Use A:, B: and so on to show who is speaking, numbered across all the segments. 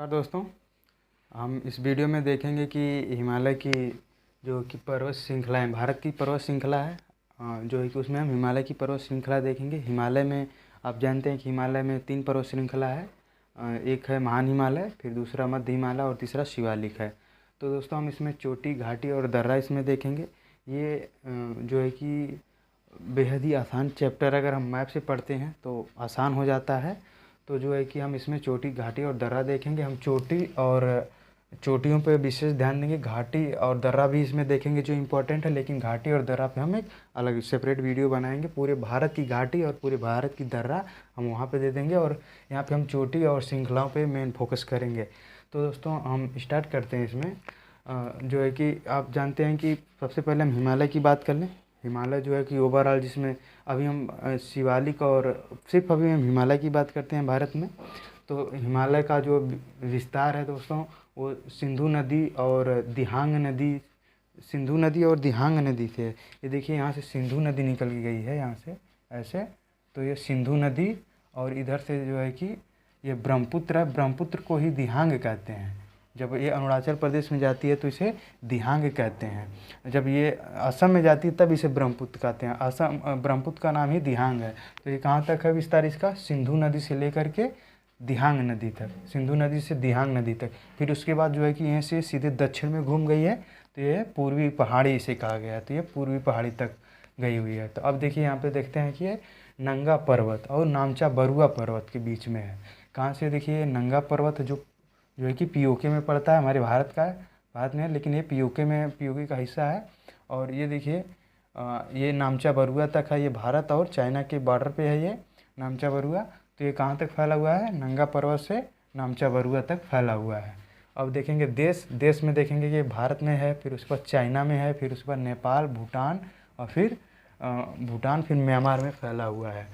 A: नमस्कार दोस्तों। हम इस वीडियो में देखेंगे कि हिमालय की जो कि पर्वत श्रृंखला है, भारत की पर्वत श्रृंखला है, जो है कि उसमें हम हिमालय की पर्वत श्रृंखला देखेंगे। हिमालय में आप जानते हैं कि हिमालय में 3 पर्वत श्रृंखला है। एक है महान हिमालय, फिर दूसरा मध्य हिमालय और तीसरा शिवालिक है। तो दोस्तों हम इसमें चोटी, घाटी और दर्रा इसमें देखेंगे। ये जो है कि बेहद ही आसान चैप्टर, अगर हम मैप से पढ़ते हैं तो आसान हो जाता है। तो जो है कि हम इसमें चोटी, घाटी और दर्रा देखेंगे। हम चोटी और चोटियों पे विशेष ध्यान देंगे, घाटी और दर्रा भी इसमें देखेंगे जो इम्पोर्टेंट है, लेकिन घाटी और दर्रा पे हम एक अलग सेपरेट वीडियो बनाएंगे। पूरे भारत की घाटी और पूरे भारत की दर्रा हम वहाँ पे दे देंगे, और यहाँ पे हम चोटी और श्रृंखलाओं पे मेन फोकस करेंगे। तो दोस्तों हम स्टार्ट करते हैं इसमें। जो है कि आप जानते हैं कि सबसे पहले हम हिमालय की बात कर लें। हिमालय जो है कि ओवरऑल, जिसमें अभी हम शिवालिक और सिर्फ अभी हम हिमालय की बात करते हैं भारत में। तो हिमालय का जो विस्तार है दोस्तों, वो सिंधु नदी और दिहांग नदी, सिंधु नदी और दिहांग नदी से। ये देखिए यहाँ से सिंधु नदी निकल के गई है, यहाँ से ऐसे। तो ये सिंधु नदी, और इधर से जो है कि ये ब्रह्मपुत्र है। ब्रह्मपुत्र को ही दिहांग कहते हैं। जब ये अरुणाचल प्रदेश में जाती है तो इसे दिहांग कहते हैं। जब ये असम में जाती है तब इसे ब्रह्मपुत्र कहते हैं। असम ब्रह्मपुत्र का नाम ही दिहांग है। तो ये कहाँ तक है विस्तार इसका? सिंधु नदी से लेकर के दिहांग नदी तक, सिंधु नदी से दिहांग नदी तक। फिर उसके बाद जो है कि यहाँ से सीधे दक्षिण में घूम गई है, तो ये पूर्वी पहाड़ी इसे कहा गया है। तो ये पूर्वी पहाड़ी तक गई हुई है। तो अब देखिए यहाँ पे देखते हैं कि ये नंगा पर्वत और नामचा बरुआ पर्वत के बीच में है। कहाँ से? देखिए नंगा पर्वत जो है कि पीओके में पड़ता है, हमारे भारत का है, भारत में है, लेकिन ये पीओके का हिस्सा है। और ये देखिए ये नामचा बरुआ तक है। ये भारत और चाइना के बॉर्डर पे है ये नामचा बरुआ। तो ये कहाँ तक फैला हुआ है? नंगा पर्वत से नामचा बरुआ तक फैला हुआ है। अब देखेंगे देश में देखेंगे कि भारत में है, फिर उसके बाद चाइना में है, फिर उसके बाद नेपाल, भूटान, और फिर फिर म्यांमार में फैला हुआ है।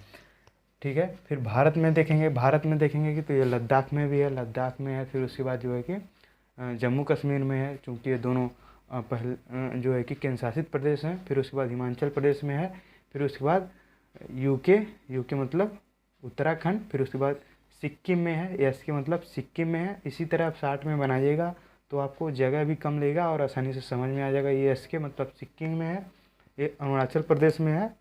A: ठीक है। फिर भारत में देखेंगे कि तो ये लद्दाख में भी है, लद्दाख में है। फिर उसके बाद जो है कि जम्मू कश्मीर में है, चूँकि ये दोनों पहले जो है कि केंद्र शासित प्रदेश हैं। फिर उसके बाद हिमाचल प्रदेश में है। फिर उसके बाद यूके मतलब उत्तराखंड। फिर उसके बाद सिक्किम में है, एस के मतलब सिक्किम में है। इसी तरह आप चार्ट में बनाइएगा तो आपको जगह भी कम लेगा और आसानी से समझ में आ जाएगा। ये एस के मतलब सिक्किम में है, ये अरुणाचल प्रदेश में है।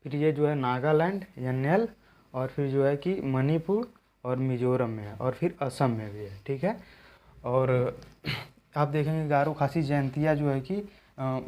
A: फिर ये जो है नागालैंड, एनएल, और फिर जो है कि मणिपुर और मिजोरम में है, और फिर असम में भी है। ठीक है। और आप देखेंगे गारो खासी जयंतिया जो है कि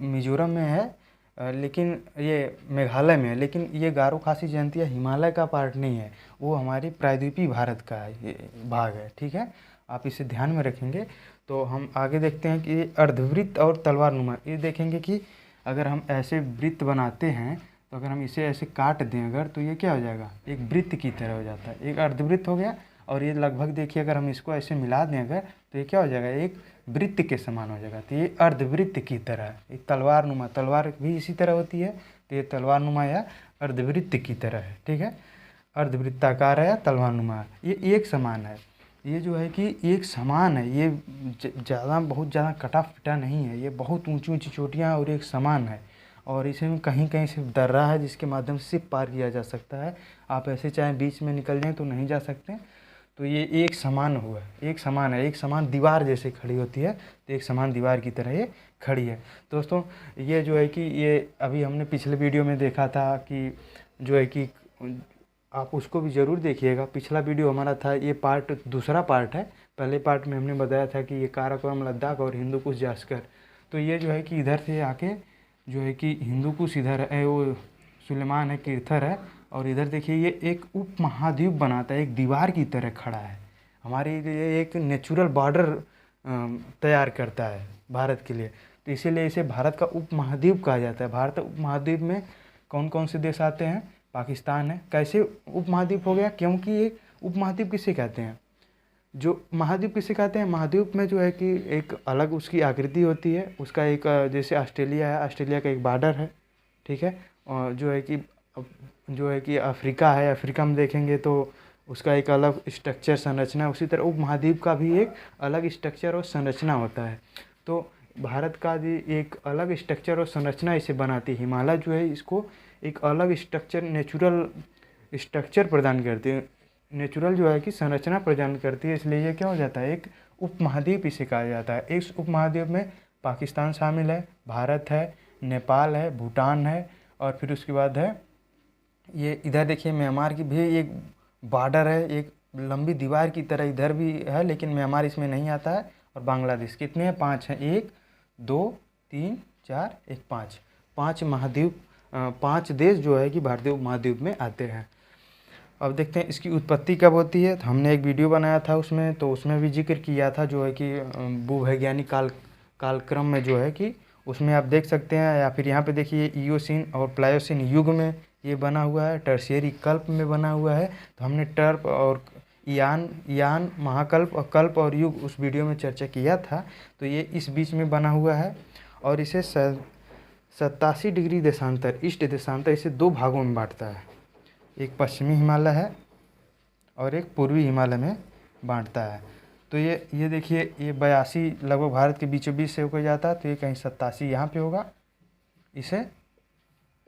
A: मिजोरम में है, लेकिन ये मेघालय में है। लेकिन ये गारो खासी जयंतिया हिमालय का पार्ट नहीं है, वो हमारी प्रायद्वीपीय भारत का ये भाग है। ठीक है, आप इसे ध्यान में रखेंगे। तो हम आगे देखते हैं कि अर्धवृत्त और तलवार नुमा। ये देखेंगे कि अगर हम ऐसे वृत्त बनाते हैं, तो अगर हम इसे ऐसे काट दें अगर, तो ये क्या हो जाएगा? एक वृत्त की तरह हो जाता है, एक अर्धवृत्त हो गया। और ये लगभग देखिए, अगर हम इसको ऐसे मिला दें अगर, तो ये क्या हो जाएगा? एक वृत्त के समान हो जाएगा। तो ये अर्धवृत्त की तरह है। एक तलवार नुमा, तलवार भी इसी तरह होती है, तो ये तलवार नुमा या अर्धवृत्त की तरह है। ठीक है, अर्धवृत्ताकार है या तलवार नुमा, ये एक समान है। ये जो है कि एक समान है, ये बहुत ज़्यादा कटा फिटा नहीं है। ये बहुत ऊंची ऊंची चोटियाँ और एक समान है। और इसमें कहीं कहीं सिर्फ दर्रा है जिसके माध्यम से सिर्फ पार किया जा सकता है। आप ऐसे चाहे बीच में निकल जाएं तो नहीं जा सकते। तो ये एक समान हुआ, एक समान है, एक समान दीवार जैसे खड़ी होती है, तो एक समान दीवार की तरह ये खड़ी है। दोस्तों ये जो है कि ये अभी हमने पिछले वीडियो में देखा था कि जो है कि आप उसको भी ज़रूर देखिएगा। पिछला वीडियो हमारा था, ये दूसरा पार्ट है। पहले पार्ट में हमने बताया था कि ये काराकोरम लद्दाख और हिंदू कुश जास्कर। तो ये जो है कि इधर से आके जो है कि हिंदू कुश इधर है, वो सुलेमान है, किरथर है। और इधर देखिए ये एक उप महाद्वीप बनाता है, एक दीवार की तरह खड़ा है, हमारे लिए एक नेचुरल बॉर्डर तैयार करता है भारत के लिए। तो इसीलिए इसे भारत का उप महाद्वीप कहा जाता है। भारत उप महाद्वीप में कौन कौन से देश आते हैं? पाकिस्तान है। कैसे उप महाद्वीप हो गया? क्योंकि ये उप महाद्वीप किसे कहते हैं? जो महाद्वीप किसे कहते हैं? महाद्वीप में जो है कि एक अलग उसकी आकृति होती है, उसका एक जैसे ऑस्ट्रेलिया है, ऑस्ट्रेलिया का एक बॉर्डर है। ठीक है। और जो है कि अफ्रीका है, अफ्रीका में देखेंगे तो उसका एक अलग स्ट्रक्चर, संरचना है। उसी तरह उप महाद्वीप का भी एक अलग स्ट्रक्चर और संरचना होता है। तो भारत का भी एक अलग स्ट्रक्चर और संरचना इसे बनाती है। हिमालय जो है इसको एक अलग स्ट्रक्चर, नेचुरल स्ट्रक्चर प्रदान करती है। नेचुरल जो है कि संरचना प्रदान करती है, इसलिए ये क्या हो जाता है, एक उपमहाद्वीप इसे कहा जाता है। इस उपमहाद्वीप में पाकिस्तान शामिल है, भारत है, नेपाल है, भूटान है, और फिर उसके बाद है ये इधर देखिए म्यांमार की भी एक बॉर्डर है, एक लंबी दीवार की तरह इधर भी है, लेकिन म्यांमार इसमें नहीं आता है। और बांग्लादेश कितने हैं, 5 हैं, 1 2 3 4 1 5, 5 महाद्वीप, 5 देश जो है कि भारतीय उपमहाद्वीप में आते हैं। अब देखते हैं इसकी उत्पत्ति कब होती है। तो हमने एक वीडियो बनाया था उसमें, तो उसमें भी जिक्र किया था जो है कि भूवैज्ञानिक कालक्रम में जो है कि उसमें आप देख सकते हैं, या फिर यहाँ पे देखिए इयोसीन और प्लायोसीन युग में ये बना हुआ है, टर्शियरी कल्प में बना हुआ है। तो हमने टर्प और यान महाकल्प और कल्प और युग उस वीडियो में चर्चा किया था। तो ये इस बीच में बना हुआ है, और इसे 87 डिग्री देशांतर, ईस्ट देशांतर, इसे 2 भागों में बांटता है। एक पश्चिमी हिमालय है और एक पूर्वी हिमालय में बांटता है। तो ये देखिए, ये 82 लगभग भारत के बीचों बीच से होकर जाता है, तो ये कहीं 87 यहाँ पे होगा। इसे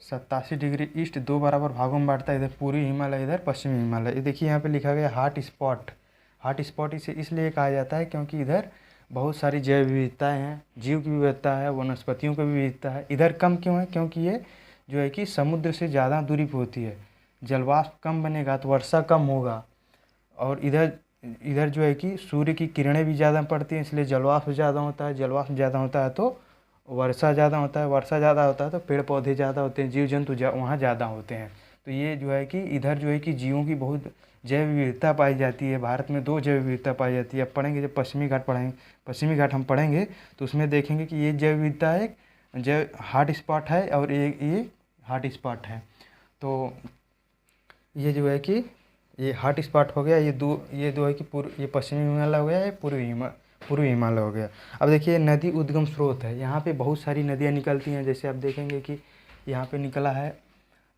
A: 87 डिग्री ईस्ट 2 बराबर भागों में बांटता है, इधर पूर्वी हिमालय, इधर पश्चिमी हिमालय। ये देखिए यहाँ पे लिखा गया हॉट स्पॉट। हॉट स्पॉट इसे इसलिए कहा जाता है क्योंकि इधर बहुत सारी जैव विविधताएँ हैं, जीव की विविधता है, वनस्पतियों की विविधता है। इधर कम क्यों है, क्योंकि ये जो है कि समुद्र से ज़्यादा दूरी पर होती है, जलवाष्प कम बनेगा तो वर्षा कम होगा, और इधर जो है कि सूर्य की किरणें भी ज़्यादा पड़ती हैं, इसलिए जलवाष्प ज़्यादा होता है। जलवाष्प ज़्यादा होता है तो वर्षा ज़्यादा होता है, वर्षा ज़्यादा होता है तो पेड़ पौधे ज़्यादा होते हैं, जीव जंतु वहाँ ज़्यादा होते हैं। तो ये जो है कि इधर जो है कि जीवों की बहुत जैव विविधता पाई जाती है। भारत में 2 जैव विविधता पाई जाती है। अब पढ़ेंगे, जब पश्चिमी घाट हम पढ़ेंगे तो उसमें देखेंगे कि ये जैव विविधता एक जैव हॉट स्पॉट है और ये हॉट स्पॉट है। तो ये जो है कि ये हॉट स्पॉट हो गया, ये दो है कि ये पश्चिमी हिमालय हो गया, ये पूर्वी हिमालय हो गया। अब देखिए नदी उद्गम स्रोत है, यहाँ पे बहुत सारी नदियाँ निकलती हैं। जैसे आप देखेंगे कि यहाँ पे निकला है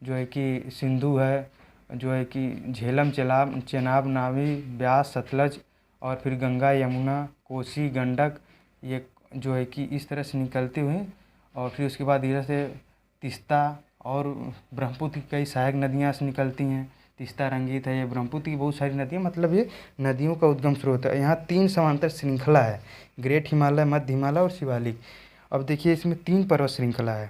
A: जो है कि सिंधु है, जो है कि झेलम, चेनाब, नावी, ब्यास, सतलज, और फिर गंगा, यमुना, कोसी, गंडक, ये जो है कि इस तरह से निकलते हुए, और फिर उसके बाद इधर से तीस्ता और ब्रह्मपुत्र की कई सहायक नदियाँ से निकलती हैं। तीस्ता, रंगीत है, ये ब्रह्मपुत्र की बहुत सारी नदियाँ, मतलब ये नदियों का उद्गम स्रोत है। यहाँ 3 समांतर श्रृंखला है, ग्रेट हिमालय, मध्य हिमालय और शिवालिक। अब देखिए इसमें 3 पर्वत श्रृंखला है,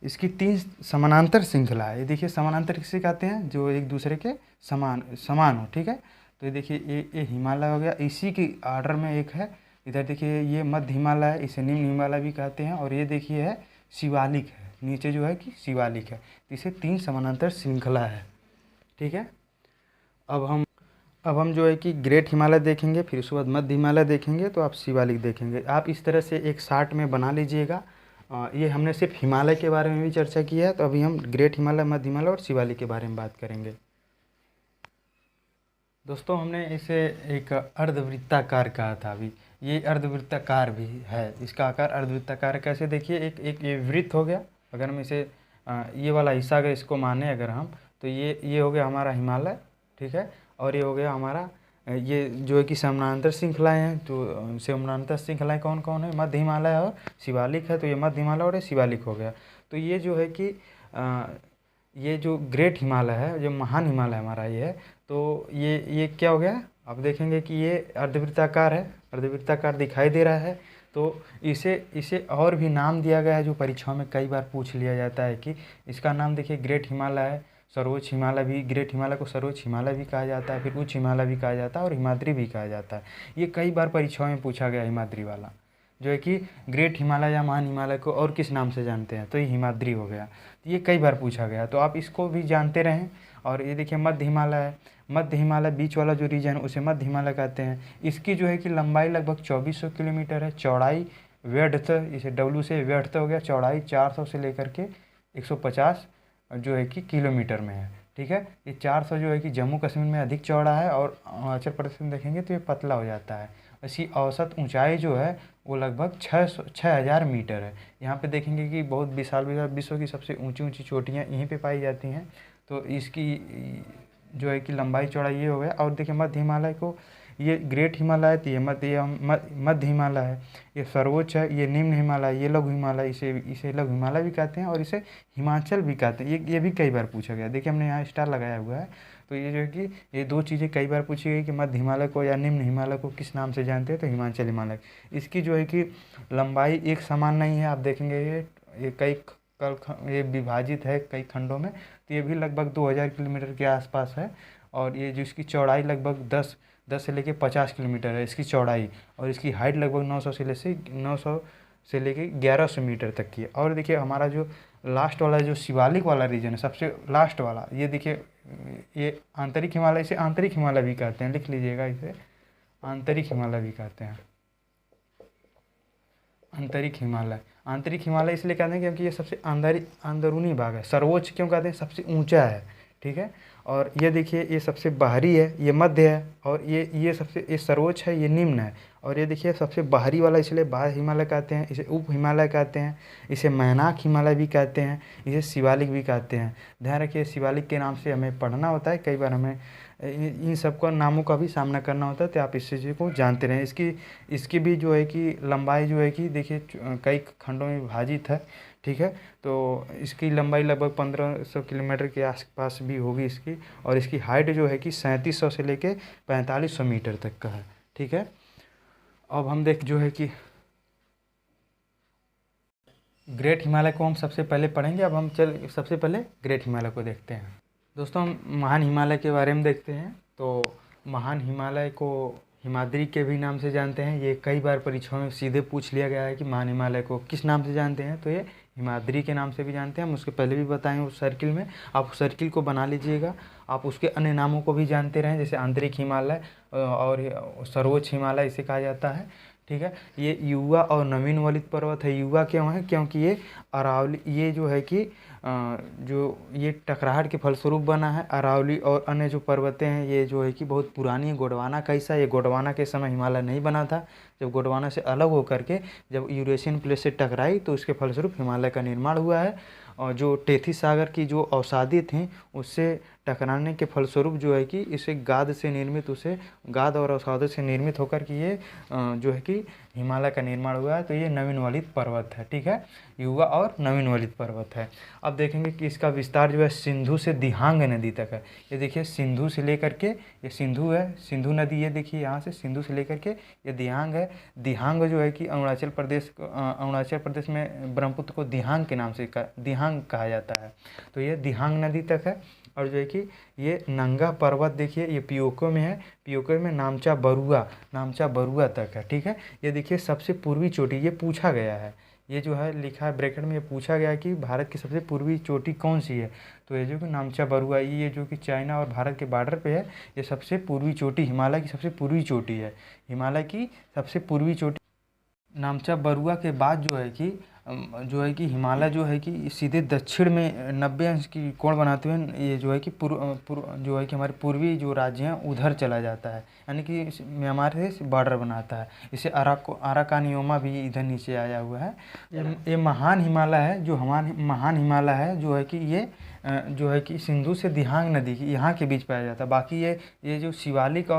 A: इसकी 3 समानांतर श्रृंखला है। ये देखिए समानांतर किसे कहते हैं, जो एक दूसरे के समान हो, ठीक है। तो ये देखिए ये हिमालय हो गया, इसी के आर्डर में एक है। इधर देखिए ये मध्य हिमालय है, इसे निम्न हिमालय भी कहते हैं, और ये देखिए है शिवालिक है, नीचे जो है कि शिवालिक है। इसे 3 समानांतर श्रृंखला है, ठीक है। अब हम जो है कि ग्रेट हिमालय देखेंगे, फिर उसके बाद मध्य हिमालय देखेंगे, तो आप शिवालिक देखेंगे। आप इस तरह से एक चार्ट में बना लीजिएगा। ये हमने सिर्फ हिमालय के बारे में भी चर्चा किया है, तो अभी हम ग्रेट हिमालय, मध्य हिमालय और शिवालिक के बारे में बात करेंगे। दोस्तों हमने इसे एक अर्धवृत्ताकार कहा था, अभी ये अर्धवृत्ताकार भी है। इसका आकार अर्धवृत्ताकार कैसे, देखिए एक ये वृत्त हो गया। अगर हम इसे ये वाला हिस्सा अगर इसको माने अगर हम, तो ये हो गया हमारा हिमालय, ठीक है। और ये हो गया हमारा ये जो है कि समानांतर श्रृंखलाएँ हैं। तो समानांतर श्रृंखलाएँ कौन कौन है, मध्य हिमालय और शिवालिक है। तो ये मध्य हिमालय और ये शिवालिक हो गया। तो ये जो है कि ये जो ग्रेट हिमालय है, जो महान हिमालय हमारा ये है, तो ये क्या हो गया, आप देखेंगे कि ये अर्धवृत्ताकार है, अर्धवृत्ताकार दिखाई दे रहा है। तो इसे और भी नाम दिया गया है, जो परीक्षाओं में कई बार पूछ लिया जाता है कि इसका नाम देखिए ग्रेट हिमालय है, सर्वोच्च हिमालय भी, ग्रेट हिमालय को सर्वोच्च हिमालय भी कहा जाता है, फिर उच्च हिमालय भी कहा जाता है, और हिमाद्री भी कहा जाता है। ये कई बार परीक्षाओं में पूछा गया हिमाद्री वाला, जो है कि ग्रेट हिमालय या महान हिमालय को और किस नाम से जानते हैं, तो ये हिमाद्री हो गया। तो ये कई बार पूछा गया, तो आप इसको भी जानते रहें। और ये देखिए मध्य हिमालय है, मध्य हिमालय बीच वाला जो रीजन है उसे मध्य हिमालय कहते हैं। इसकी जो है कि लंबाई लगभग 2400 किलोमीटर है, चौड़ाई व्यर्थ, इसे डब्ल्यू से व्यर्थ हो गया, चौड़ाई 400 से लेकर के 150 जो है कि किलोमीटर में है, ठीक है। ये 400 जो है कि जम्मू कश्मीर में अधिक चौड़ा है, और अरुणाचल प्रदेश में देखेंगे तो ये पतला हो जाता है। इसकी औसत ऊंचाई जो है वो लगभग 6000 मीटर है। यहाँ पे देखेंगे कि बहुत विशाल विश्व की सबसे ऊंची ऊंची चोटियाँ यहीं पे पाई जाती हैं। तो इसकी जो है कि लंबाई चौड़ाई ये हो गया। और देखिए मध्य हिमालय को, ये ग्रेट हिमालय है, तो ये मध्य हिमालय है, ये सर्वोच्च है, ये निम्न हिमालय, ये लघु हिमालय, इसे लघु हिमालय भी कहते हैं, और इसे हिमाचल भी कहते हैं। ये भी कई बार पूछा गया। देखिए हमने यहाँ स्टार लगाया हुआ है, तो ये जो है कि ये दो चीज़ें कई बार पूछी गई कि मध्य हिमालय को या निम्न हिमालय को किस नाम से जानते हैं, तो हिमाचल हिमालय। इसकी जो है कि लंबाई एक समान नहीं है, आप देखेंगे ये कई ये विभाजित है कई खंडों में, तो ये भी लगभग 2000 किलोमीटर के आसपास है। और ये जो इसकी चौड़ाई लगभग 10 से लेके 50 किलोमीटर है इसकी चौड़ाई, और इसकी हाइट लगभग 900 से लेके 1100 मीटर तक की है। और देखिए हमारा जो लास्ट वाला जो शिवालिक वाला रीजन है, सबसे लास्ट वाला, ये देखिए ये आंतरिक हिमालय, इसे आंतरिक हिमालय भी कहते हैं, लिख लीजिएगा, इसे आंतरिक हिमालय भी कहते हैं। आंतरिक हिमालय इसलिए कहते हैं क्योंकि ये सबसे अंदरूनी भाग है। सर्वोच्च क्यों कहते हैं, सबसे ऊंचा है, ठीक है। और ये देखिए ये सबसे बाहरी है, ये मध्य है, और ये सर्वोच्च है, ये निम्न है। और ये देखिए सबसे बाहरी वाला इसलिए बाह्य हिमालय कहते हैं, इसे उप हिमालय कहते हैं, इसे मैनाक हिमालय भी कहते हैं, इसे शिवालिक भी कहते हैं। ध्यान रखिए शिवालिक के नाम से हमें पढ़ना होता है, कई बार हमें इन सबका नामों का भी सामना करना होता है, तो आप इस चीज़ को जानते रहें। इसकी भी जो है कि लंबाई जो है कि देखिए कई खंडों में विभाजित है, ठीक है। तो इसकी लंबाई लगभग 1500 किलोमीटर के आसपास भी होगी इसकी, और इसकी हाइट जो है कि 3700 से लेके 4500 मीटर तक का है, ठीक है। अब हम जो है कि ग्रेट हिमालय को हम सबसे पहले पढ़ेंगे। अब हम सबसे पहले ग्रेट हिमालय को देखते हैं। दोस्तों हम महान हिमालय के बारे में देखते हैं। तो महान हिमालय को हिमाद्री के भी नाम से जानते हैं। ये कई बार परीक्षाओं में सीधे पूछ लिया गया है कि महान हिमालय को किस नाम से जानते हैं, तो ये हिमाद्री के नाम से भी जानते हैं। हम उसके पहले भी बताएं उस सर्किल में, आप उस सर्किल को बना लीजिएगा। आप उसके अन्य नामों को भी जानते रहें, जैसे आंतरिक हिमालय और सर्वोच्च हिमालय इसे कहा जाता है, ठीक है। ये युवा और नवीन वलित पर्वत है। युवा क्यों है, क्योंकि ये अरावली, ये जो है कि जो ये टकराहट के फलस्वरूप बना है। अरावली और अन्य जो पर्वतें हैं ये जो है कि बहुत पुरानी है। गोंडवाना का हिस्सा, ये गोंडवाना के समय हिमालय नहीं बना था। जब गोंडवाना से अलग होकर के जब यूरेशियन प्लेट से टकराई तो इसके फलस्वरूप हिमालय का निर्माण हुआ है। और जो टेथी सागर की जो अवसादी थी उससे टकराने के फलस्वरूप जो है कि इसे गाद और अवसादों से निर्मित होकर के ये जो है कि हिमालय का निर्माण हुआ है। तो ये नवीन वलित पर्वत है, ठीक है, युवा और नवीन वलित पर्वत है। अब देखेंगे कि इसका विस्तार जो है सिंधु से दिहांग नदी तक है। ये देखिए सिंधु से लेकर के, ये सिंधु है, सिंधु नदी, ये देखिए यहाँ से सिंधु से लेकर के ये दिहांग है। दिहांग जो है कि अरुणाचल प्रदेश में ब्रह्मपुत्र को दिहांग के नाम से दिहांग कहा जाता है। तो ये दिहांग नदी तक है। और जो है कि ये नंगा पर्वत देखिए ये पियोको में है, पियोको में नामचा बरुआ तक है, ठीक है। ये देखिए सबसे पूर्वी चोटी, ये पूछा गया है, ये जो है लिखा है ब्रैकेट में, ये पूछा गया है कि भारत की सबसे पूर्वी चोटी कौन सी है। तो ये जो कि नामचा बरुआ, ये जो कि चाइना और भारत के बॉर्डर पे है, ये सबसे पूर्वी चोटी, हिमालय की सबसे पूर्वी चोटी है, हिमालय की सबसे पूर्वी चोटी। नामचा बरुआ के बाद जो है कि हिमालय जो है कि सीधे दक्षिण में 90 अंश की कोण बनाते हुए ये जो है कि जो है कि हमारे पूर्वी जो राज्य हैं उधर चला जाता है, यानी कि म्यांमार से बॉर्डर बनाता है। इसे अराकानियोमा भी इधर नीचे आया हुआ है। ये महान हिमालय है, जो महान हिमालय है जो है कि ये जो है कि सिंधु से दिहांग नदी की यहाँ के बीच पाया जाता है। बाकी ये जो शिवालिक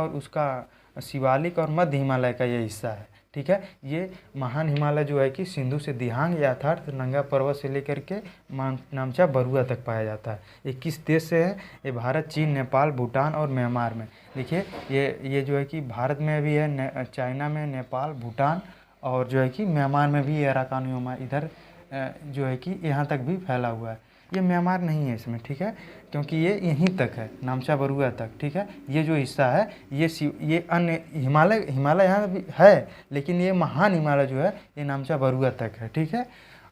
A: और मध्य हिमालय का ये हिस्सा है, ठीक है। ये महान हिमालय जो है कि सिंधु से दिहांग या अर्थात नंगा पर्वत से लेकर के नामचा बरुआ तक पाया जाता है। ये किस देश से है, ये भारत, चीन, नेपाल, भूटान और म्यांमार में। देखिए ये जो है कि भारत में भी है, चाइना में, नेपाल, भूटान और जो है कि म्यांमार में भी अराकानियोमा इधर जो है कि यहाँ तक भी फैला हुआ है। ये म्यांमार नहीं है इसमें, ठीक है, क्योंकि ये यहीं तक है, नामचा बरुआ तक, ठीक है। ये जो हिस्सा है ये अन्य हिमालय यहाँ भी है, लेकिन ये महान हिमालय जो है ये नामचा बरुआ तक है, ठीक है।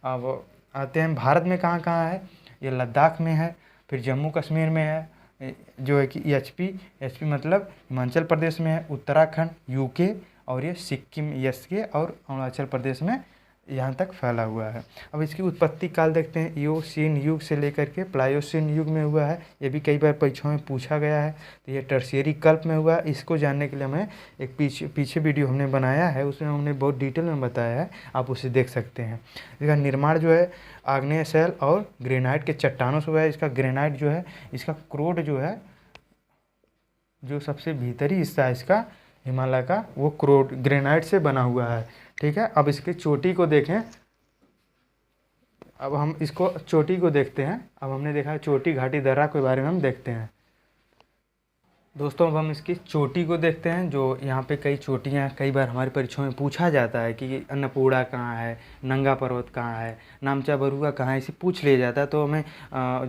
A: अब आते हैं भारत में कहाँ कहाँ है। ये लद्दाख में है, फिर जम्मू कश्मीर में है, जो है कि एचपी मतलब हिमाचल प्रदेश में है, उत्तराखंड, यूके और ये सिक्किम के और अरुणाचल प्रदेश में यहाँ तक फैला हुआ है। अब इसकी उत्पत्ति काल देखते हैं। इयोसीन युग से लेकर के प्लायोसीन युग में हुआ है। ये भी कई बार परीक्षाओं में पूछा गया है। तो ये टर्शियरी कल्प में हुआ है। इसको जानने के लिए हमें एक पीछे वीडियो हमने बनाया है, उसमें हमने बहुत डिटेल में बताया है, आप उसे देख सकते हैं। इसका निर्माण जो है आग्नेय शैल और ग्रेनाइट के चट्टानों से हुआ है। इसका ग्रेनाइट जो है, इसका क्रोड जो है, जो सबसे भीतरी हिस्सा है इसका हिमालय का, वो क्रोड ग्रेनाइट से बना हुआ है, ठीक है। अब इसकी चोटी को देखें। अब हम इसको चोटी को देखते हैं। अब हमने देखा चोटी घाटी दर्रा के बारे में हम देखते हैं। दोस्तों अब हम इसकी चोटी को देखते हैं। जो यहाँ पे कई चोटियाँ कई बार हमारी परीक्षाओं में पूछा जाता है कि अन्नपूर्णा कहाँ है, नंगा पर्वत कहाँ है, नामचा बरुआ कहाँ है, इसे पूछ लिया जाता है। तो हमें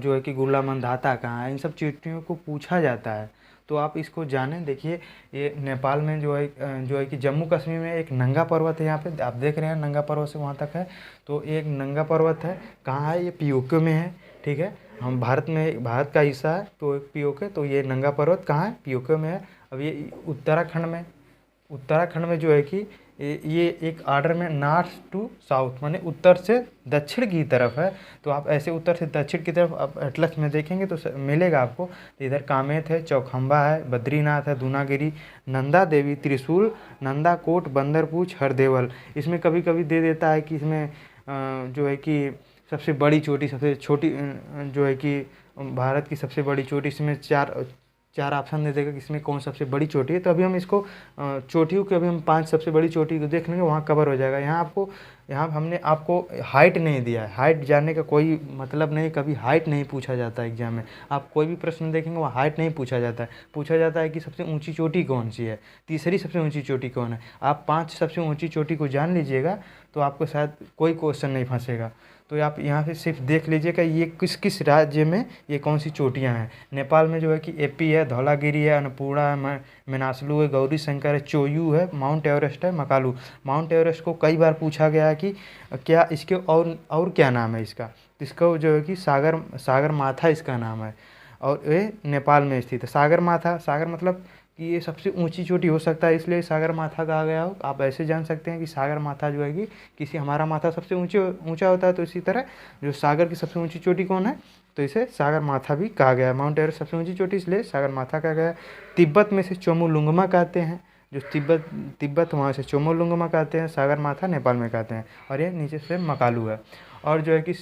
A: जो है कि गुरला मंदाता कहाँ है, इन सब चोटियों को पूछा जाता है। तो आप इसको जानें। देखिए ये नेपाल में जो है कि जम्मू कश्मीर में एक नंगा पर्वत है। यहाँ पे आप देख रहे हैं नंगा पर्वत से वहाँ तक है। तो ये एक नंगा पर्वत है। कहाँ है? ये पीओके में है। ठीक है, हम भारत का हिस्सा है तो पीओके। तो ये नंगा पर्वत कहाँ है? पीओके में है। अब ये उत्तराखंड में जो है कि ये एक आर्डर में नॉर्थ टू साउथ माने उत्तर से दक्षिण की तरफ है। तो आप ऐसे उत्तर से दक्षिण की तरफ आप एटलस में देखेंगे तो मिलेगा आपको। तो इधर कामेत है, चौखंबा है, बद्रीनाथ है, दूनागिरी, नंदा देवी, त्रिशूल, नंदाकोट, बंदरपूछ, हरदेवल। इसमें कभी कभी दे देता है कि इसमें जो है कि सबसे बड़ी चोटी, सबसे छोटी जो है कि भारत की सबसे बड़ी चोटी, इसमें चार ऑप्शन दे देगा कि इसमें कौन सबसे बड़ी चोटी है। तो अभी हम इसको चोटियों के अभी हम 5 सबसे बड़ी चोटी को देख लेंगे, वहाँ कवर हो जाएगा। यहाँ हमने आपको हाइट नहीं दिया है। हाइट जानने का कोई मतलब नहीं, कभी हाइट नहीं पूछा जाता है एग्जाम में। आप कोई भी प्रश्न देखेंगे वहाँ हाइट नहीं पूछा जाता है। पूछा जाता है कि सबसे ऊंची चोटी कौन सी है, तीसरी सबसे ऊंची चोटी कौन है। आप 5 सबसे ऊंची चोटी को जान लीजिएगा तो आपको शायद कोई क्वेश्चन नहीं फंसेगा। तो आप यहाँ से सिर्फ देख लीजिएगा ये किस किस राज्य में ये कौन सी चोटियाँ हैं। नेपाल में जो है कि एपी है, धौलागिरी है, अन्नपूर्णा है, मेनासलू है, गौरी शंकर है, चोयू है, माउंट एवरेस्ट है, मकालू। माउंट एवरेस्ट को कई बार पूछा गया है कि क्या इसके और क्या नाम है इसका। इसका जो है कि सागर माथा इसका नाम है और ये नेपाल में स्थित है। सागर माथा, सागर मतलब कि ये सबसे ऊंची चोटी हो सकता है, इसलिए सागर माथा कहा गया हो। आप ऐसे जान सकते हैं कि सागर माथा जो है कि किसी हमारा माथा सबसे ऊंचा होता है, तो इसी तरह जो सागर की सबसे ऊंची चोटी कौन है, तो इसे सागर माथा भी कहा गया है। माउंट एवरेस्ट सबसे ऊंची चोटी इसलिए सागर माथा कहा गया है। तिब्बत में से चोमोलुंगमा कहते हैं, जो तिब्बत वहाँ से चोमोलुंगमा कहते हैं, सागर माथा नेपाल में कहते हैं। और ये नीचे से मकालू है। और जो है कि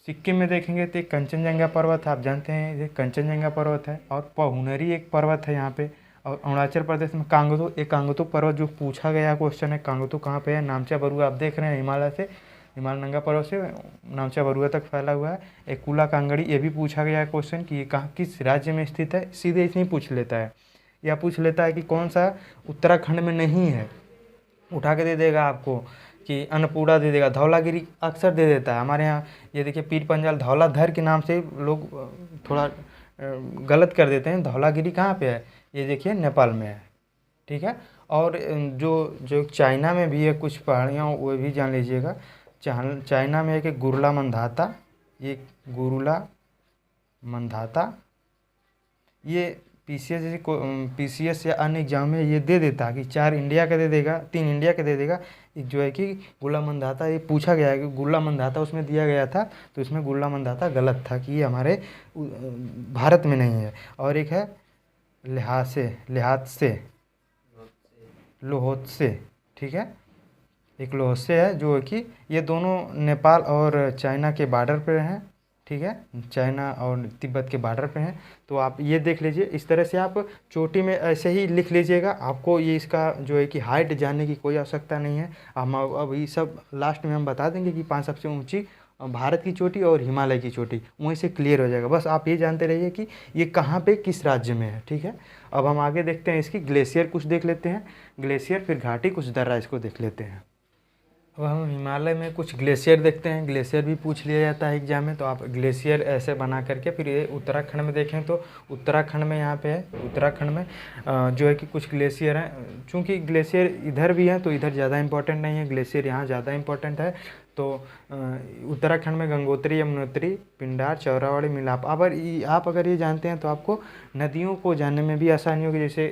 A: सिक्किम में देखेंगे तो एक कंचनजंगा पर्वत है। आप जानते हैं ये कंचनजंगा पर्वत है। और पहुनरी एक पर्वत है यहाँ पे। और अरुणाचल प्रदेश में कांगतु पर्वत जो पूछा गया क्वेश्चन है, कांगतु कहाँ पे है। नामचा बरुआ आप देख रहे हैं हिमालय नंगा पर्वत से नामचा बरुआ तक फैला हुआ है। एक कुला कांगड़ी, ये भी पूछा गया है क्वेश्चन कि ये कहाँ किस राज्य में स्थित है। सीधे इतनी पूछ लेता है, या पूछ लेता है कि कौन सा उत्तराखंड में नहीं है, उठा के दे देगा आपको कि अन्नपूर्णा दे देगा। धौलागिरी अक्सर दे देता है। हमारे यहाँ ये देखिए पीर पंजाल धौलाधर के नाम से लोग थोड़ा गलत कर देते हैं। धौलागिरी कहाँ पे है? ये देखिए नेपाल में है। ठीक है। और जो चाइना में भी है कुछ पहाड़ियाँ, वो भी जान लीजिएगा। चाइना में है कि गुरला मंदाता, ये गुरुला मंदाता, ये पीसीएस या अन्य एग्जाम में ये दे देता है कि 4 इंडिया का दे देगा, 3 इंडिया का दे देगा। जो है कि गुरला मंदाता ये पूछा गया है कि गुरला मंदाता उसमें दिया गया था, तो इसमें गुरला मंदाता गलत था कि ये हमारे भारत में नहीं है। और एक है लोहोत्से। ठीक है, एक लोहोत्से है जो है कि ये दोनों नेपाल और चाइना के बॉर्डर पे हैं। ठीक है, चाइना और तिब्बत के बॉर्डर पे हैं। तो आप ये देख लीजिए, इस तरह से आप चोटी में ऐसे ही लिख लीजिएगा। आपको ये इसका जो है कि हाइट जानने की कोई आवश्यकता नहीं है। हम अब ये सब लास्ट में हम बता देंगे कि 5 सबसे ऊंची भारत की चोटी और हिमालय की चोटी, वहीं से क्लियर हो जाएगा। बस आप ये जानते रहिए कि ये कहाँ पे किस राज्य में है। ठीक है, अब हम आगे देखते हैं इसकी ग्लेशियर कुछ देख लेते हैं। ग्लेशियर, फिर घाटी, कुछ दर्रा, इसको देख लेते हैं। अब हम हिमालय में कुछ ग्लेशियर देखते हैं। ग्लेशियर भी पूछ लिया जाता है एग्जाम में। तो आप ग्लेशियर ऐसे बना करके फिर ये उत्तराखंड में देखें तो उत्तराखंड में यहाँ पे है। उत्तराखंड में जो है कि कुछ ग्लेशियर हैं। चूँकि ग्लेशियर इधर भी हैं तो इधर ज़्यादा इंपॉर्टेंट नहीं है, ग्लेशियर यहाँ ज़्यादा इंपॉर्टेंट है। तो उत्तराखंड में गंगोत्री, यमुनोत्री, पिंडार, चौराबाड़ी, मिलाप। आप अगर ये जानते हैं तो आपको नदियों को जानने में भी आसानी होगी। जैसे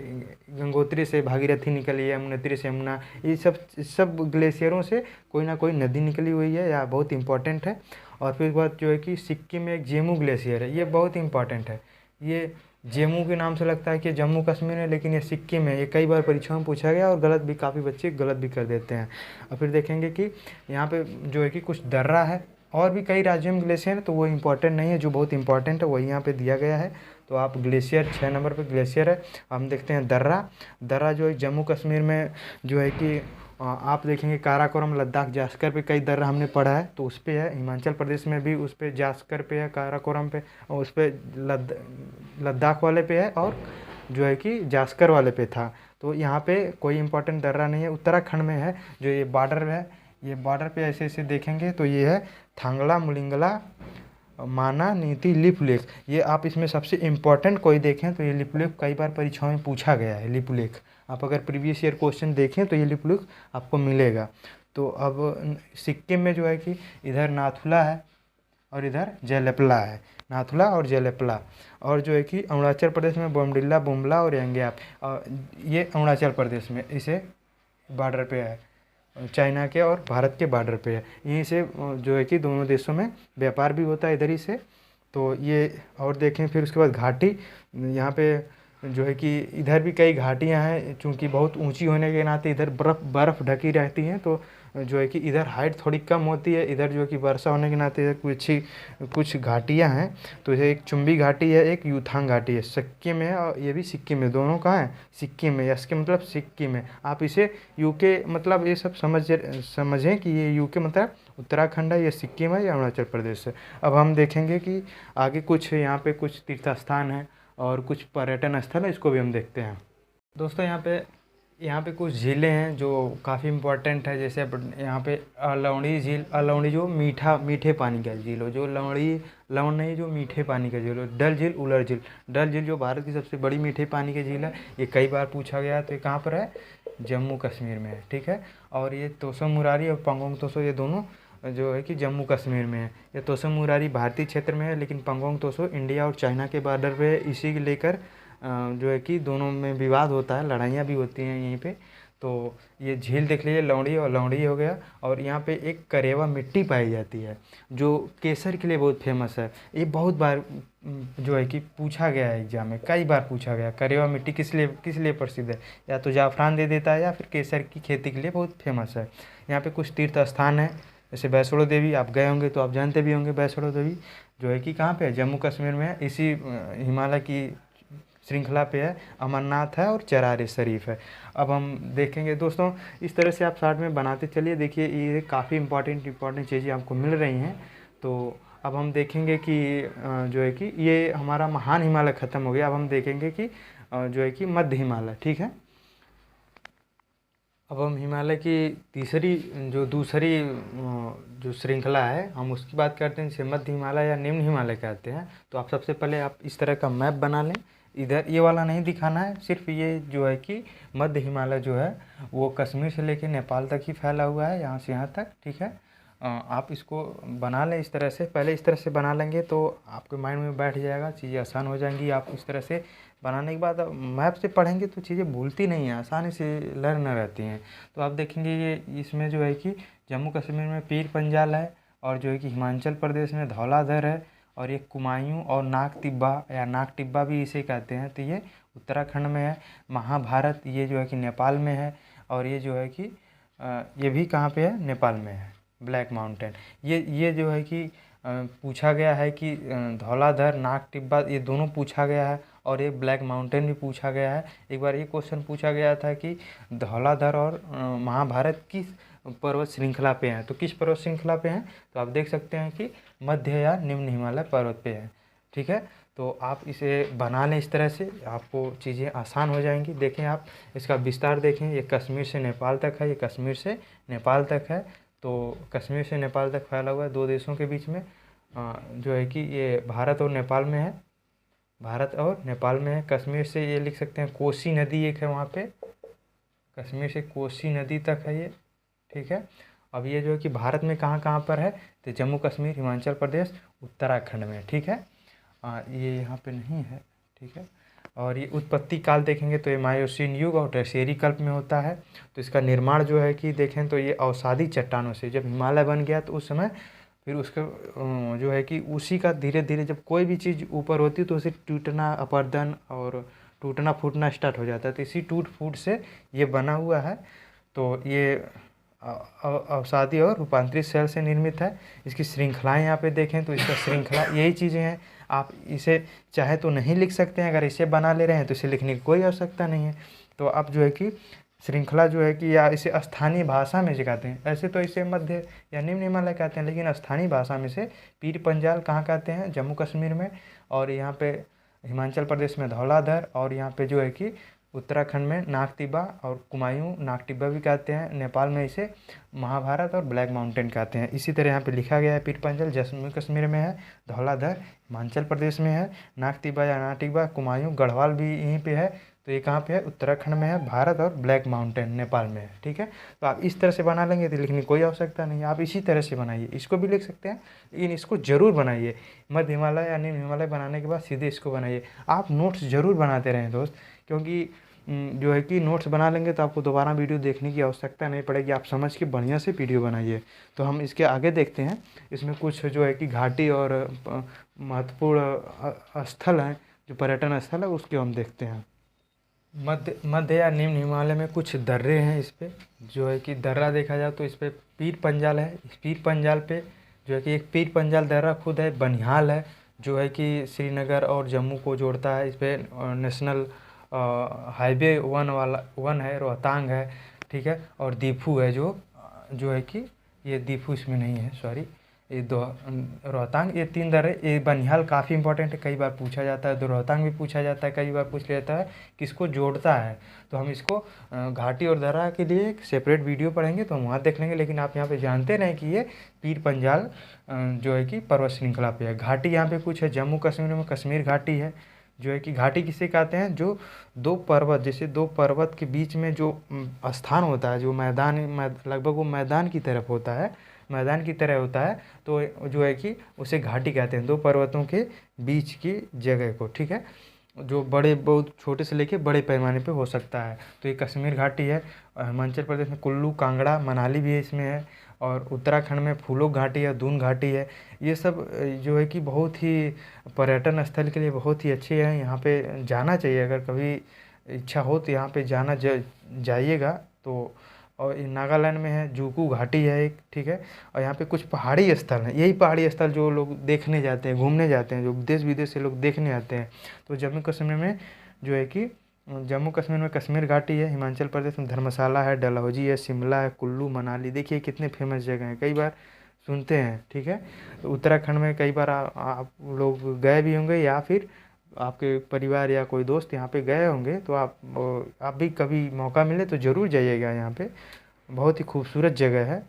A: गंगोत्री से भागीरथी निकली है, यमुनोत्री से यमुना, ये सब ग्लेशियरों से कोई ना कोई नदी निकली हुई है, या बहुत इंपॉर्टेंट है। और फिर बात जो है कि सिक्किम में एक जेमू ग्लेशियर है, ये बहुत इंपॉर्टेंट है। ये जेमू के नाम से लगता है कि जम्मू कश्मीर है, लेकिन ये सिक्किम है। ये कई बार परीक्षाओं में पूछा गया और गलत भी, काफ़ी बच्चे गलत भी कर देते हैं। और फिर देखेंगे कि यहाँ पे जो है कि कुछ दर्रा है। और भी कई राज्यों में ग्लेशियर है, तो वो इम्पॉर्टेंट नहीं है। जो बहुत इंपॉर्टेंट है वही यहाँ पे दिया गया है। तो आप ग्लेशियर 6 नंबर पे ग्लेशियर है। हम देखते हैं दर्रा जो है जम्मू कश्मीर में जो है कि आप देखेंगे काराकोरम लद्दाख जास्कर पे कई दर्रा हमने पढ़ा है, तो उस पे है। हिमाचल प्रदेश में भी उस पे जास्कर पे है, काराकोरम पे, और उस पे लद्दाख वाले पे है, और जो है कि जास्कर वाले पे था। तो यहाँ पे कोई इंपॉर्टेंट दर्रा नहीं है। उत्तराखंड में है जो ये बॉर्डर है, ये बॉर्डर पे ऐसे ऐसे देखेंगे तो ये है थांगला मुलिंगला माना नीति लिपुलेख। ये आप इसमें सबसे इम्पोर्टेंट कोई देखें तो ये लिपुलेख कई बार परीक्षाओं में पूछा गया है। लिपुलेख आप अगर प्रीवियस ईयर क्वेश्चन देखें तो ये लिपुलेख आपको मिलेगा। तो अब सिक्किम में जो है कि इधर नाथुला है और इधर जेलेपला है, नाथुला और जेलेपला। और जो है कि अरुणाचल प्रदेश में बोमडिल्ला बुमला और यंग्याप, ये अरुणाचल प्रदेश में इसे बॉर्डर पे है, चाइना के और भारत के बॉर्डर पे है। यहीं से जो है कि दोनों देशों में व्यापार भी होता है इधर ही से। तो ये और देखें फिर उसके बाद घाटी, यहाँ पे जो है कि इधर भी कई घाटियाँ हैं, चूँकि बहुत ऊंची होने के नाते इधर बर्फ़ ढकी रहती हैं, तो जो है कि इधर हाइट थोड़ी कम होती है। इधर जो है कि वर्षा होने के नाते इधर कुछ घाटियाँ हैं। तो ये एक चुम्बी घाटी है, एक यूथांग घाटी है, सिक्किम में है, और ये भी सिक्किम में, दोनों कहाँ है? सिक्किम में। इसके मतलब सिक्किम है। आप इसे यूके मतलब ये सब समझें कि ये यूके मतलब उत्तराखंड है, ये सिक्किम है, या अरुणाचल प्रदेश है। अब हम देखेंगे कि आगे कुछ यहाँ पे कुछ तीर्थ स्थान है और कुछ पर्यटन स्थल है, इसको भी हम देखते हैं। दोस्तों यहाँ पे कुछ झीलें हैं जो काफ़ी इम्पोर्टेंट है। जैसे यहाँ पे लवणी झील, लवणी जो मीठे पानी का झील हो, जो लवण नहीं, जो मीठे पानी का झील हो। डल झील, उलर झील। डल झील जो भारत की सबसे बड़ी मीठे पानी की झील है, ये कई बार पूछा गया है। तो ये कहाँ पर है? जम्मू कश्मीर में है, ठीक है। और ये तोसो मुरारी और पंगोंग तोसो, ये दोनों जो है कि जम्मू कश्मीर में है। ये तोसो मुरारी भारतीय क्षेत्र में है, लेकिन पंगोंग तोसो इंडिया और चाइना के बॉर्डर पे है। इसी के लेकर जो है कि दोनों में विवाद होता है, लड़ाइयाँ भी होती हैं यहीं पे। तो ये झील देख लीजिए, लवणी और लवणी हो गया। और यहाँ पे एक करेवा मिट्टी पाई जाती है जो केसर के लिए बहुत फेमस है। ये बहुत बार जो है कि पूछा गया है एग्जाम में, कई बार पूछा गया। करेवा मिट्टी किस लिए प्रसिद्ध है? या तो जाफरान दे देता है, या फिर केसर की खेती के लिए बहुत फेमस है। यहाँ पे कुछ तीर्थ स्थान है, जैसे वैष्णो देवी। आप गए होंगे तो आप जानते भी होंगे, वैष्णो देवी जो है कि कहाँ पे है? जम्मू कश्मीर में है, इसी हिमालय की श्रृंखला पे है। अमरनाथ है और चरार शरीफ है। अब हम देखेंगे दोस्तों, इस तरह से आप शार्ट में बनाते चलिए। देखिए ये काफ़ी इंपॉर्टेंट चीज़ें आपको मिल रही हैं। तो अब हम देखेंगे कि जो है कि ये हमारा महान हिमालय ख़त्म हो गया। अब हम देखेंगे कि जो है कि मध्य हिमालय, ठीक है। अब हम हिमालय की दूसरी जो श्रृंखला है, हम उसकी बात करते हैं, जिसे मध्य हिमालय या निम्न हिमालय कहते हैं। तो आप सबसे पहले आप इस तरह का मैप बना लें। इधर ये वाला नहीं दिखाना है, सिर्फ ये जो है कि मध्य हिमालय जो है वो कश्मीर से लेकर नेपाल तक ही फैला हुआ है, यहाँ से यहाँ तक, ठीक है। आप इसको बना लें इस तरह से। पहले इस तरह से बना लेंगे तो आपके माइंड में बैठ जाएगा, चीज़ें आसान हो जाएंगी। आप इस तरह से बनाने के बाद मैप से पढ़ेंगे तो चीज़ें भूलती नहीं हैं, आसानी से लर्न रहती हैं। तो आप देखेंगे ये इसमें जो है कि जम्मू कश्मीर में पीर पंजाल है, और जो है कि हिमाचल प्रदेश में धौलाधर है, और ये कुमायूं और नाग टिब्बा या नाग टिब्बा भी इसे कहते हैं, तो ये उत्तराखंड में है। महाभारत ये जो है कि नेपाल में है, और ये जो है कि ये भी कहाँ पे है? नेपाल में है, ब्लैक माउंटेन। ये जो है कि पूछा गया है कि धौलाधर, नाग टिब्बा, ये दोनों पूछा गया है, और ये ब्लैक माउंटेन भी पूछा गया है। एक बार ये क्वेश्चन पूछा गया था कि धौलाधर और महाभारत किस पर्वत श्रृंखला पे हैं, तो किस पर्वत श्रृंखला पे हैं? तो आप देख सकते हैं कि मध्य या निम्न हिमालय पर्वत पे है, ठीक है। तो आप इसे बना लें इस तरह से, आपको चीज़ें आसान हो जाएंगी। देखें आप इसका विस्तार देखें, ये कश्मीर से नेपाल तक है, ये कश्मीर से नेपाल तक है। तो कश्मीर से नेपाल तक फैला हुआ है, दो देशों के बीच में। जो है कि ये भारत और नेपाल में है, भारत और नेपाल में है। कश्मीर से ये लिख सकते हैं कोसी नदी एक है वहाँ पे, कश्मीर से कोसी नदी तक है ये, ठीक है। अब ये जो है कि भारत में कहाँ कहाँ पर है? तो जम्मू कश्मीर, हिमाचल प्रदेश, उत्तराखंड में, ठीक है। ये यहाँ पे नहीं है, ठीक है। और ये उत्पत्ति काल देखेंगे तो ये मायोसीन युग और टर्शियरी कल्प में होता है। तो इसका निर्माण जो है कि देखें तो ये अवसादी चट्टानों से, जब हिमालय बन गया तो उस समय फिर उसका जो है कि उसी का धीरे धीरे जब कोई भी चीज़ ऊपर होती है तो उसे टूटना, अपरदन और टूटना फूटना स्टार्ट हो जाता है। तो इसी टूट फूट से ये बना हुआ है। तो ये अवसादी और रूपांतरित सेल से निर्मित है। इसकी श्रृंखलाएं यहाँ पे देखें तो इसका श्रृंखला यही चीज़ें हैं। आप इसे चाहे तो नहीं लिख सकते हैं, अगर इसे बना ले रहे हैं तो इसे लिखने की कोई आवश्यकता नहीं है। तो आप जो है कि श्रृंखला जो है कि या इसे स्थानीय भाषा में जो कहते हैं, ऐसे तो इसे मध्य या निम्न हिमालय कहते हैं, लेकिन स्थानीय भाषा में से पीर पंजाल कहाँ कहते हैं, जम्मू कश्मीर में, और यहाँ पे हिमाचल प्रदेश में धौलाधर, और यहाँ पे जो है कि उत्तराखंड में नागटिब्बा और कुमायूं नागटिब्बा भी कहते हैं, नेपाल में इसे महाभारत और ब्लैक माउंटेन कहते हैं। इसी तरह यहाँ पे लिखा गया है पीर पंजाल जम्मू कश्मीर में है, धौलाधर हिमाचल प्रदेश में है, नागटिब्बा या नागटिब्बा कुमायूं गढ़वाल भी यहीं पे है, तो ये कहाँ पे है, उत्तराखंड में है, भारत और ब्लैक माउंटेन नेपाल में है। ठीक है, तो आप इस तरह से बना लेंगे तो लिखने की कोई आवश्यकता नहीं है, आप इसी तरह से बनाइए, इसको भी लिख सकते हैं लेकिन इसको ज़रूर बनाइए। मध्य हिमालय या निम्न हिमालय बनाने के बाद सीधे इसको बनाइए। आप नोट्स ज़रूर बनाते रहें दोस्त, क्योंकि जो है कि नोट्स बना लेंगे तो आपको दोबारा वीडियो देखने की आवश्यकता नहीं पड़ेगी, आप समझ के बढ़िया से वीडियो बनाइए। तो हम इसके आगे देखते हैं, इसमें कुछ जो है कि घाटी और महत्वपूर्ण स्थल हैं, जो पर्यटन स्थल है उसके हम देखते हैं। मध्य या निम्न हिमालय में कुछ दर्रे हैं, इस पे जो है कि दर्रा देखा जाए तो इस पे पीर पंजाल है। इस पीर पंजाल पे जो है कि एक पीर पंजाल दर्रा खुद है, बनिहाल है, जो है कि श्रीनगर और जम्मू को जोड़ता है। इस पे नेशनल हाईवे वन है, रोहतांग है, ठीक है, और दीफू है, जो है कि ये दीफू इसमें नहीं है, सॉरी, ये दो रोहतांग, ये 3 दर्रे। ये बनिहाल काफ़ी इंपॉर्टेंट है, कई बार पूछा जाता है, तो रोहतांग भी पूछा जाता है, कई बार पूछ लेता है किसको जोड़ता है, तो हम इसको घाटी और दर्रा के लिए एक सेपरेट वीडियो पढ़ेंगे तो हम वहाँ देख लेंगे। लेकिन आप यहाँ पे जानते रहें कि ये पीर पंजाल जो है कि पर्वत श्रृंखला पे है। घाटी यहाँ पे कुछ है, जम्मू कश्मीर में कश्मीर घाटी है, जो है कि घाटी किसे कहते हैं, जो 2 पर्वत, जैसे 2 पर्वत के बीच में जो स्थान होता है, जो मैदान लगभग वो मैदान की तरफ होता है, मैदान की तरह होता है, तो जो है कि उसे घाटी कहते हैं, 2 पर्वतों के बीच की जगह को। ठीक है, जो बड़े बहुत छोटे से लेके बड़े पैमाने पे हो सकता है, तो ये कश्मीर घाटी है। और हिमाचल प्रदेश में कुल्लू, कांगड़ा, मनाली भी इसमें है, और उत्तराखंड में फूलों घाटी है, दून घाटी है। ये सब जो है कि बहुत ही पर्यटन स्थल के लिए बहुत ही अच्छे हैं, यहाँ पे जाना चाहिए। अगर कभी इच्छा हो तो यहाँ पे जाइएगा। तो और ये नागालैंड में है, जुकू घाटी है एक, ठीक है, और यहाँ पे कुछ पहाड़ी स्थल हैं, यही पहाड़ी स्थल जो लोग देखने जाते हैं, घूमने जाते हैं, जो देश विदेश से लोग देखने आते हैं। तो जम्मू कश्मीर में जो है कि जम्मू कश्मीर में कश्मीर घाटी है, हिमाचल प्रदेश में धर्मशाला है, डलहौजी है, शिमला है, कुल्लू, मनाली, देखिए कितने फेमस जगह हैं, कई बार सुनते हैं। ठीक है, तो उत्तराखंड में कई बार आप लोग गए भी होंगे, या फिर आपके परिवार या कोई दोस्त यहाँ पे गए होंगे, तो आप भी कभी मौका मिले तो ज़रूर जाइएगा। यहाँ पे बहुत ही खूबसूरत जगह है।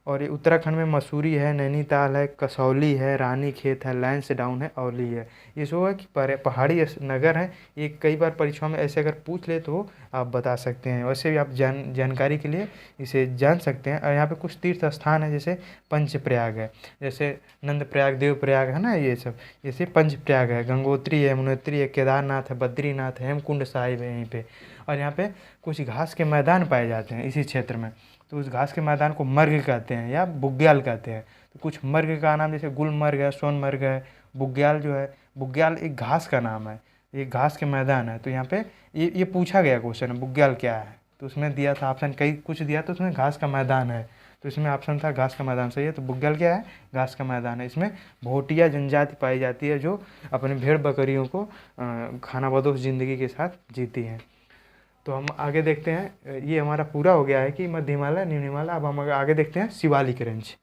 A: और ये उत्तराखंड में मसूरी है, नैनीताल है, कसौली है, रानीखेत है, लैंसडाउन है, औली है। ये जो है कि पहाड़ी नगर हैं। ये कई बार परीक्षाओं में ऐसे अगर पूछ ले तो आप बता सकते हैं, वैसे भी आप जानकारी के लिए इसे जान सकते हैं। और यहाँ पे कुछ तीर्थ स्थान है, जैसे पंचप्रयाग है, जैसे नंदप्रयाग, देवप्रयाग है ना, ये सब जैसे पंचप्रयाग है, गंगोत्री है, यमुनोत्री है, केदारनाथ है, बद्रीनाथ है, हेमकुंड साहिब है यहीं पे। और यहाँ पे कुछ घास के मैदान पाए जाते हैं इसी क्षेत्र में, तो उस घास के मैदान को मर्ग कहते हैं या बुग्याल कहते हैं। तो कुछ मर्ग का नाम जैसे गुलमर्ग है, सोनमर्ग है, बुग्याल जो है, बुग्याल एक घास का नाम है, ये घास के मैदान है। तो यहाँ पे ये पूछा गया क्वेश्चन है, बुग्याल क्या है, तो उसमें दिया था ऑप्शन, कई कुछ दिया तो उसमें घास का मैदान है, तो इसमें ऑप्शन था घास का मैदान, सही है। तो बुग्याल क्या है, घास का मैदान है। इसमें भोटिया जनजाति पाई जाती है, जो अपने भेड़ बकरियों को खानाबदोश ज़िंदगी के साथ जीती हैं। तो हम आगे देखते हैं, ये हमारा पूरा हो गया है कि मध्य हिमालय, निम्न हिमालय। अब हम आगे देखते हैं शिवालिक रेंज।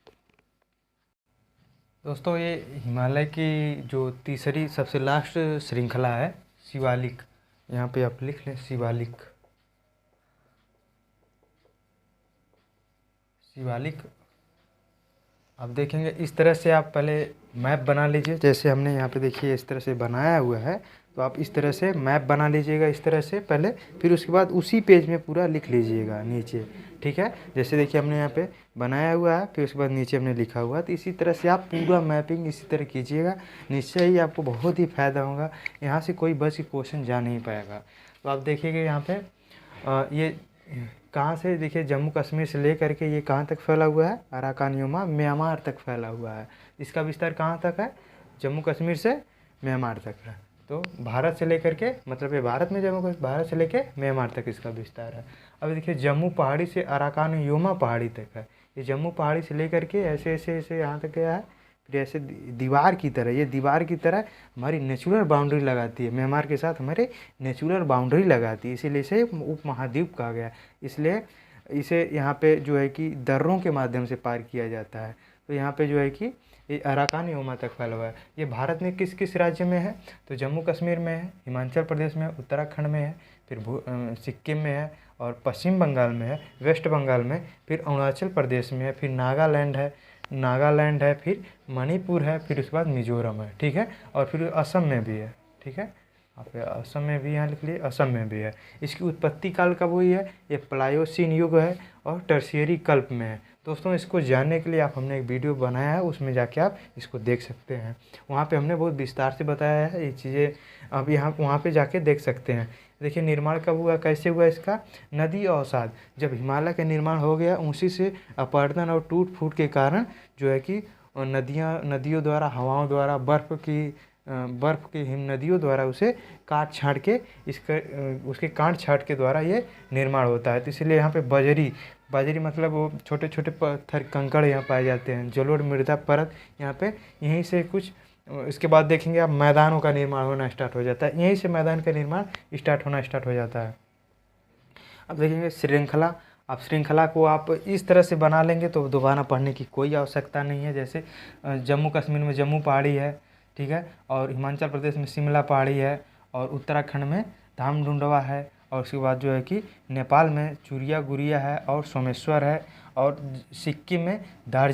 A: दोस्तों, ये हिमालय की जो तीसरी सबसे लास्ट श्रृंखला है, शिवालिक। यहाँ पे आप लिख लें शिवालिक। शिवालिक आप देखेंगे इस तरह से, आप पहले मैप बना लीजिए, जैसे हमने यहाँ पे देखिए इस तरह से बनाया हुआ है, तो आप इस तरह से मैप बना लीजिएगा इस तरह से पहले, फिर उसके बाद उसी पेज में पूरा लिख लीजिएगा नीचे। ठीक है, जैसे देखिए हमने यहाँ पे बनाया हुआ है, फिर उसके बाद नीचे हमने लिखा हुआ है, तो इसी तरह से आप पूरा मैपिंग इसी तरह कीजिएगा, निश्चय ही आपको बहुत ही फ़ायदा होगा। यहाँ से कोई बस की क्वेश्चन जा नहीं पाएगा। तो आप देखिएगा यहाँ पे ये कहाँ से, देखिए जम्मू कश्मीर से लेकर के ये कहाँ तक फैला हुआ है, अराकानियोमा म्यांमार तक फैला हुआ है। इसका विस्तार कहाँ तक है, जम्मू कश्मीर से म्यांमार तक है। तो भारत से लेकर के, मतलब ये भारत में जम्मू कश्मीर, भारत से लेकर म्यांमार तक इसका विस्तार है। अब देखिए जम्मू पहाड़ी से अराकानियोमा पहाड़ी तक है, ये जम्मू पहाड़ी से लेकर के ऐसे ऐसे ऐसे यहाँ तक गया है, फिर ऐसे दीवार की तरह, ये दीवार की तरह हमारी नेचुरल बाउंड्री लगाती है, म्यांमार के साथ हमारे नेचुरल बाउंड्री लगाती है, इसीलिए इसे उपमहाद्वीप कहा गया। इसलिए इसे यहाँ पे जो है कि दर्रों के माध्यम से पार किया जाता है। तो यहाँ पे जो है कि ये अराकान योमा तक फैला हुआ है। ये भारत में किस किस राज्य में है? तो जम्मू कश्मीर में है, हिमाचल प्रदेश में, उत्तराखंड में है, फिर सिक्किम में है, और पश्चिम बंगाल में है, वेस्ट बंगाल में, फिर अरुणाचल प्रदेश में है, फिर नागालैंड है, फिर मणिपुर है, फिर उसके बाद मिजोरम है, ठीक है, और फिर असम में भी है, ठीक है। आप असम में भी यहाँ लिख लिए, असम में भी है। इसकी उत्पत्ति काल कब हुई है? ये प्लायोसीन युग है और टर्शियरी कल्प में है। दोस्तों, इसको जानने के लिए हमने एक वीडियो बनाया है, उसमें जाके आप इसको देख सकते हैं। वहाँ पे हमने बहुत विस्तार से बताया है ये चीज़ें, आप यहाँ वहाँ पे जाके देख सकते हैं। देखिए निर्माण कब हुआ, कैसे हुआ इसका? नदी अवसाद, जब हिमालय का निर्माण हो गया, उसी से अपरदन और टूट फूट के कारण जो है कि नदियों द्वारा, हवाओं द्वारा, बर्फ़ की हिम नदियों द्वारा उसे काट छाँट के उसके काट छाँट के द्वारा ये निर्माण होता है। तो इसलिए यहाँ पे बजरी मतलब वो छोटे छोटे पत्थर कंकड़ यहाँ पाए जाते हैं, जलोढ़ मृदा परत यहाँ पे, यहीं से कुछ इसके बाद देखेंगे आप मैदानों का निर्माण होना स्टार्ट हो जाता है, यहीं से मैदान का निर्माण स्टार्ट हो जाता है। अब देखेंगे श्रृंखला। अब श्रृंखला को आप इस तरह से बना लेंगे तो दोबारा पढ़ने की कोई आवश्यकता नहीं है। जैसे जम्मू कश्मीर में जम्मू पहाड़ी है, ठीक है, और हिमाचल प्रदेश में शिमला पहाड़ी है, और उत्तराखंड में धामडुंडवा है, और उसके बाद जो है कि नेपाल में चुरिया गुरिया है और सोमेश्वर है, और सिक्किम में दार्जिलिंग